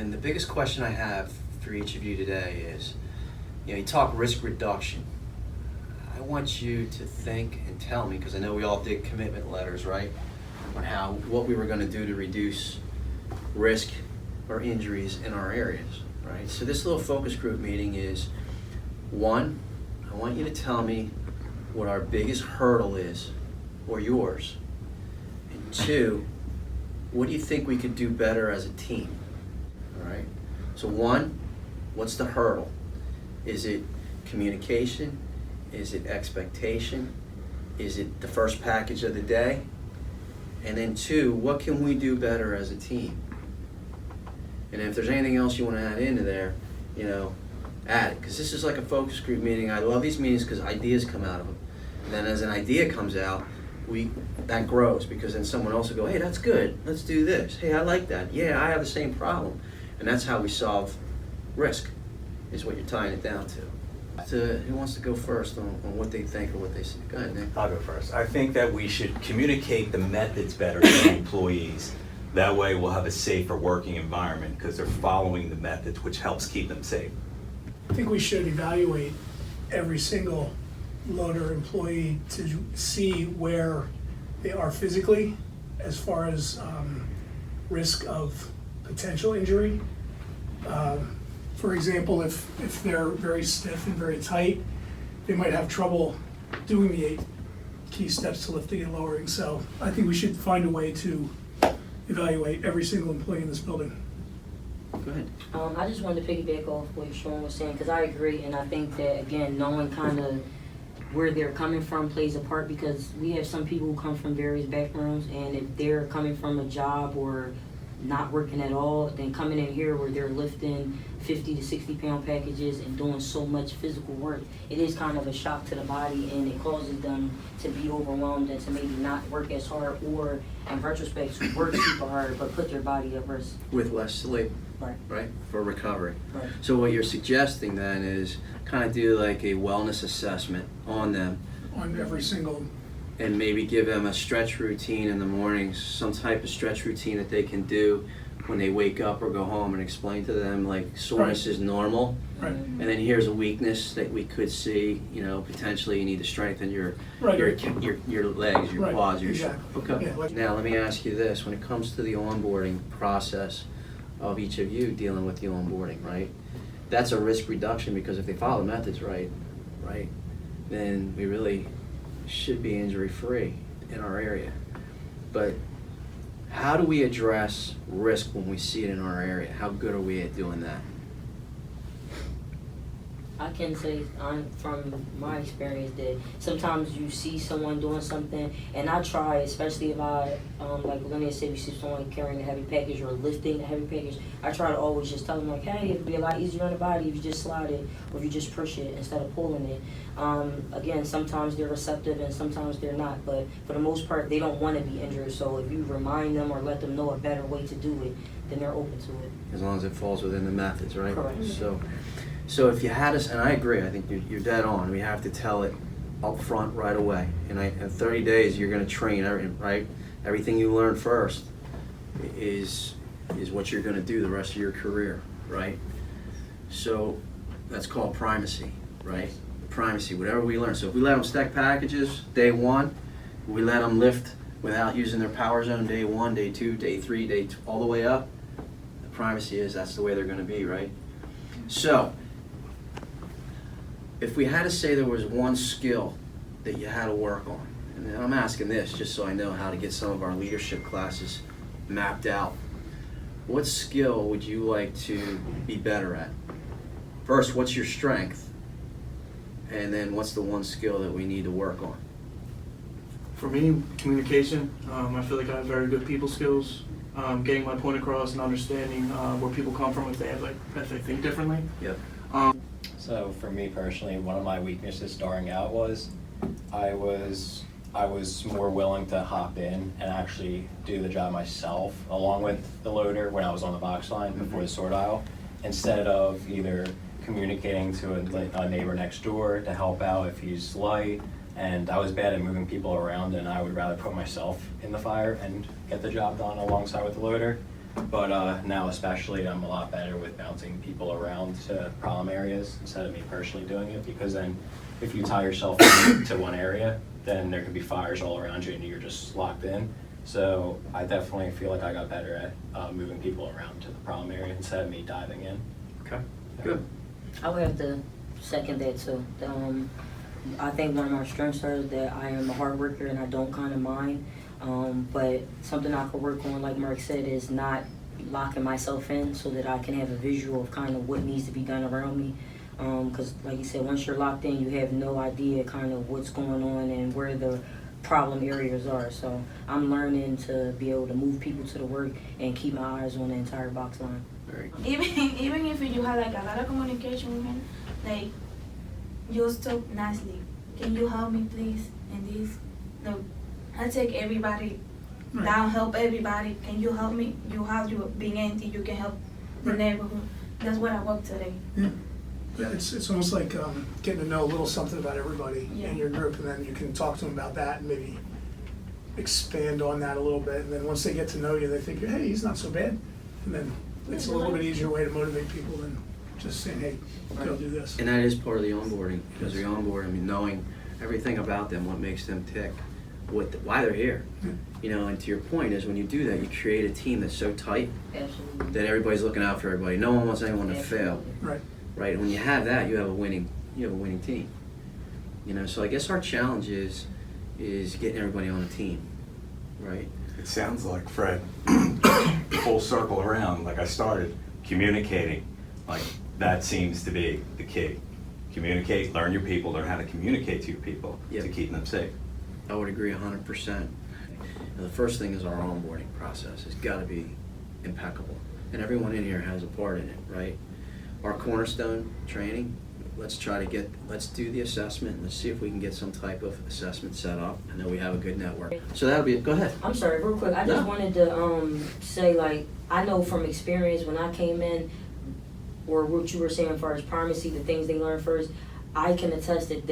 And the biggest question I have for each of you today is, you talk risk reduction. I want you to think and tell me, because I know we all did commitment letters, right? On what we were going to do to reduce risk or injuries in our areas, right? So this little focus group meeting is, one, I want you to tell me what our biggest hurdle is, or yours. And two, what do you think we could do better as a team? All right? So one, what's the hurdle? Is it communication? Is it expectation? Is it the first package of the day? And then two, what can we do better as a team? And if there's anything else you want to add into there, add it. Because this is like a focus group meeting. I love these meetings because ideas come out of them. And then as an idea comes out, that grows, because then someone else will go, hey, that's good, let's do this. Hey, I like that. Yeah, I have the same problem. And that's how we solve risk, is what you're tying it down to. So who wants to go first on what they think or what they see? Go ahead, Nick. I'll go first. I think that we should communicate the methods better to the employees. That way we'll have a safer working environment because they're following the methods, which helps keep them safe. I think we should evaluate every single loader employee to see where they are physically as far as risk of potential injury. For example, if they're very stiff and very tight, they might have trouble doing the 8 key steps to lifting and lowering. So I think we should find a way to evaluate every single employee in this building. Go ahead. I just wanted to piggyback off what Sean was saying, because I agree, and I think that, again, knowing kind of where they're coming from plays a part, because we have some people who come from various backgrounds, and if they're coming from a job or not working at all, then coming in here where they're lifting 50 to 60 pound packages and doing so much physical work, it is kind of a shock to the body, and it causes them to be overwhelmed and to maybe not work as hard, or in retrospect work super hard but put their body at risk. With less sleep. Right. For recovery. Right. So what you're suggesting then is kind of do like a wellness assessment on them, On every single, and maybe give them a stretch routine in the mornings, some type of stretch routine that they can do when they wake up or go home, and explain to them like soreness is normal, right, and then here's a weakness that we could see, potentially you need to strengthen your Right. your legs, your Right, quads, your exactly. Okay. Yeah, like- Now let me ask you this: when it comes to the onboarding process of each of you dealing with the onboarding, right? That's a risk reduction, because if they follow the methods right, then we really should be injury-free in our area. But how do we address risk when we see it in our area? How good are we at doing that? I can say from my experience that sometimes you see someone doing something, and I try, especially if I, like Linnea said, you see someone carrying a heavy package or lifting a heavy package, I try to always just tell them like, hey, it'd be a lot easier on the body if you just slide it or if you just push it instead of pulling it. Again, sometimes they're receptive and sometimes they're not, but for the most part, they don't want to be injured. So if you remind them or let them know a better way to do it, then they're open to it. As long as it falls within the methods, right? Correct. So if you had us, and I agree, I think you're dead on, we have to tell it up front right away. And in 30 days, you're going to train, right? Everything you learn first is what you're going to do the rest of your career, right? So that's called primacy, right? Primacy, whatever we learn. So if we let them stack packages day 1, we let them lift without using their power zone day 1, day 2, day 3, all the way up. The primacy is that's the way they're going to be, right? So if we had to say there was one skill that you had to work on, and I'm asking this just so I know how to get some of our leadership classes mapped out, what skill would you like to be better at? First, what's your strength? And then what's the one skill that we need to work on? For me, communication. I feel like I have very good people skills. Getting my point across and understanding where people come from if they think differently. Yep. So for me personally, one of my weaknesses starting out was I was more willing to hop in and actually do the job myself along with the loader when I was on the box line before the sort aisle, instead of either communicating to a neighbor next door to help out if he's light. And I was bad at moving people around, and I would rather put myself in the fire and get the job done alongside with the loader. But now especially, I'm a lot better with bouncing people around to problem areas instead of me personally doing it, because then if you tie yourself to one area, then there could be fires all around you and you're just locked in. So I definitely feel like I got better at moving people around to the problem area instead of me diving in. Okay, good. I would have to second that too. I think one of my strengths is that I am a hard worker and I don't kind of mind. But something I could work on, like Mark said, is not locking myself in so that I can have a visual of kind of what needs to be done around me. Because like you said, once you're locked in, you have no idea kind of what's going on and where the problem areas are. So I'm learning to be able to move people to the work and keep my eyes on the entire box line. Very good. Even if you have like a lot of communication with him, like just talk nicely. Can you help me please? And this, no, I take everybody Right. down, help everybody. Can you help me? You have you being empty, you can help the Right. neighborhood. That's what I work today. Yeah, it's almost like getting to know a little something about everybody Yeah. in your group, and then you can talk to them about that and maybe expand on that a little bit. And then once they get to know you, they think, hey, he's not so bad. And then it's a little bit easier way to motivate people than just saying, hey, go do this. And that is part of the onboarding, because we onboard them, knowing everything about them, what makes them tick, why they're here. Yeah. You know, and to your point is when you do that, you create a team that's so tight Absolutely. that everybody's looking out for everybody. No one wants anyone to fail, Right. right? And when you have that, you have a winning team. You know, so I guess our challenge is getting everybody on a team, right? It sounds like, Fred, full circle around, like I started, communicating. Like, that seems to be the key. Communicate, learn your people, learn how to communicate to your people Yep. to keep them safe. I would agree 100%. And the first thing is our onboarding process. It's got to be impeccable. And everyone in here has a part in it, right? Our cornerstone training, let's do the assessment. Let's see if we can get some type of assessment set up. I know we have a good network. So that'll be it. Go ahead. I'm sorry, real quick. I just No. wanted to say, like, I know from experience when I came in, or what you were saying as far as primacy, the things they learn first, I can attest that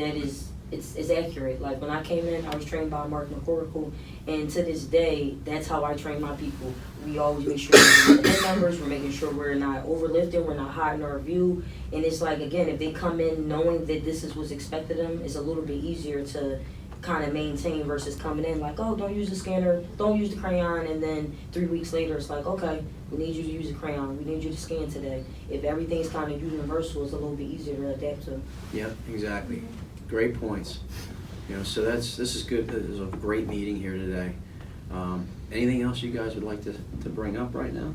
it's accurate. Like when I came in, I was trained by Mark McCorkle, and to this day, that's how I train my people. We always make sure we do the head numbers, we're making sure we're not overlifting, we're not hiding our view. And it's like, again, if they come in knowing that this is what's expected of them, it's a little bit easier to kind of maintain versus coming in like, oh, don't use the scanner, don't use the crayon, and then 3 weeks later it's like, okay, we need you to use a crayon, we need you to scan today. If everything's kind of universal, it's a little bit easier to adapt to. Yeah, exactly. Great points. You know, so this is good. This is a great meeting here today. Anything else you guys would like to bring up right now?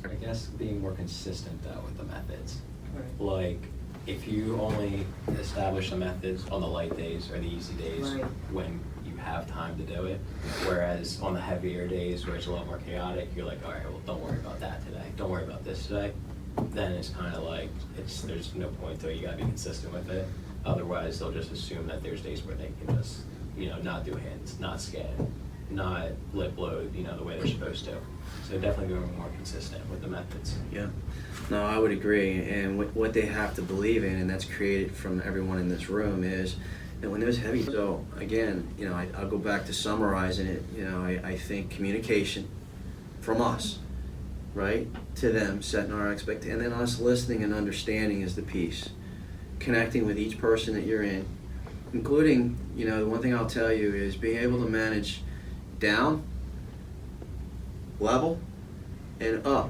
I guess being more consistent though with the methods. Right. Like, if you only establish the methods on the light days or the easy days Right. when you have time to do it, whereas on the heavier days where it's a lot more chaotic, you're like, all right, well, don't worry about that today. Don't worry about this today. Then it's kind of like, there's no point to it. You gotta be consistent with it. Otherwise, they'll just assume that there's days where they can just, not do hands, not scan, not lip load, the way they're supposed to. So definitely being more consistent with the methods. Yeah. No, I would agree. And what they have to believe in, and that's created from everyone in this room, is that when there's heavy. So again, I'll go back to summarizing it. I think communication from us, right, to them, setting our expectations, and then us listening and understanding is the piece. Connecting with each person that you're in, including, the one thing I'll tell you is being able to manage down, level, and up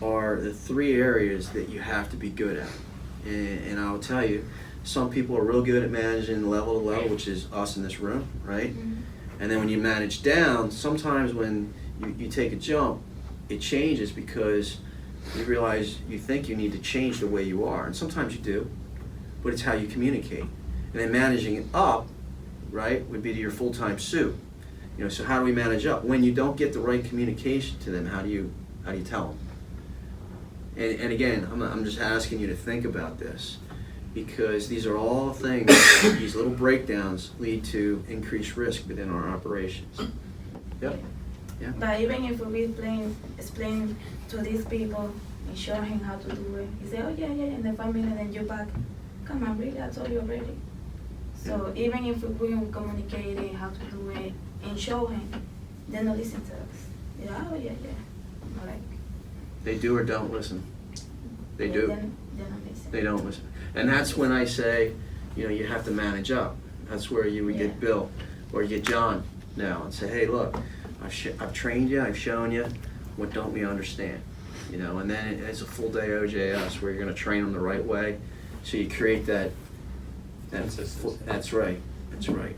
are the three areas that you have to be good at. And I'll tell you, some people are real good at managing level to level, which is us in this room, right? Mm-hmm. And then when you manage down, sometimes when you take a jump, it changes because you realize you think you need to change the way you are. And sometimes you do, but it's how you communicate. And then managing it up, right, would be to your full-time suit. So how do we manage up? When you don't get the right communication to them, how do you tell them? And again, I'm just asking you to think about this, because these are all things, these little breakdowns lead to increased risk within our operations. Yep. Yeah. But even if we explain to these people and show him how to do it, he say, oh yeah, in the 5 minutes, then you back. Come on, really, I told you already. So even if we communicate how to do it and show him, they don't listen to us. Yeah, oh yeah. not like. They do or don't listen? They do? They don't listen. They don't listen. And that's when I say, you know, you have to manage up. That's where you would Yeah. get Bill or you get John now and say, hey, look, I've trained you, I've shown you, what don't we understand? You know, and then it's a full day OJS where you're gonna train them the right way. So you create that. Consistency. That's right, that's right.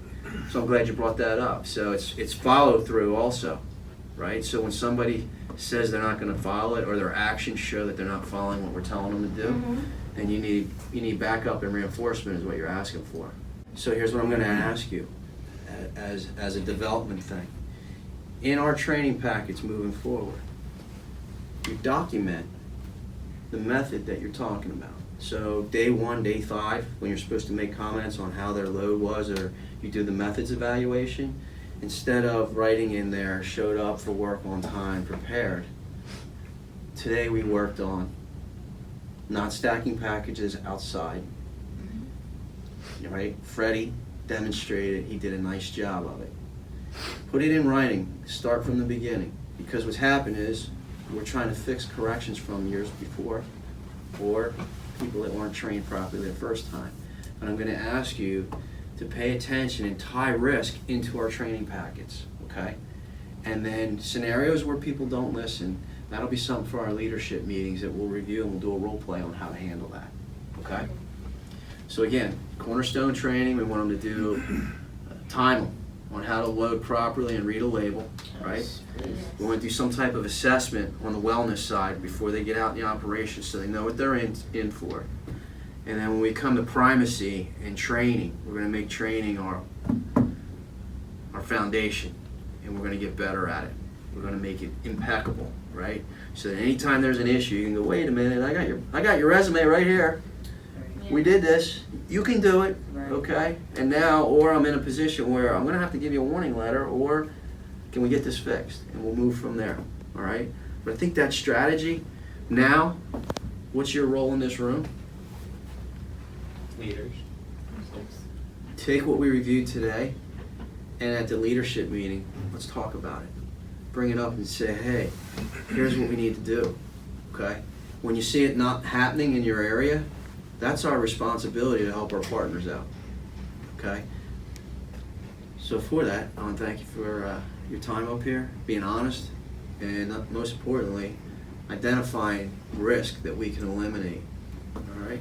So I'm glad you brought that up. So it's follow through also, right? So when somebody says they're not gonna follow it or their actions show that they're not following what we're telling them to do, Mhm. then you need backup and reinforcement is what you're asking for. So here's what I'm gonna ask you as a development thing. In our training packets moving forward, you document the method that you're talking about. So day 1, day 5, when you're supposed to make comments on how their load was, or you do the methods evaluation, instead of writing in there, showed up for work on time, prepared, today we worked on not stacking packages outside. Right? Freddie demonstrated he did a nice job of it. Put it in writing, start from the beginning, because what's happened is we're trying to fix corrections from years before or people that weren't trained properly the first time. And I'm going to ask you to pay attention and tie risk into our training packets, okay? And then scenarios where people don't listen, that'll be something for our leadership meetings that we'll review and we'll do a role play on how to handle that, okay? So again, cornerstone training, we want them to do time them on how to load properly and read a label, right? We want to do some type of assessment on the wellness side before they get out in the operation so they know what they're in for. And then when we come to primacy and training, we're going to make training our foundation, and we're going to get better at it. We're going to make it impeccable, right? So that anytime there's an issue, you can go, wait a minute, I got your resume right here. We did this. You can do it, Right. okay? And now, or I'm in a position where I'm going to have to give you a warning letter, or can we get this fixed? And we'll move from there, all right? But I think that strategy, now, what's your role in this room? Leaders. Take what we reviewed today, and at the leadership meeting, let's talk about it. Bring it up and say, hey, here's what we need to do, okay? When you see it not happening in your area, that's our responsibility to help our partners out, okay? So for that, I want to thank you for your time up here, being honest, and most importantly, identifying risk that we can eliminate, all right?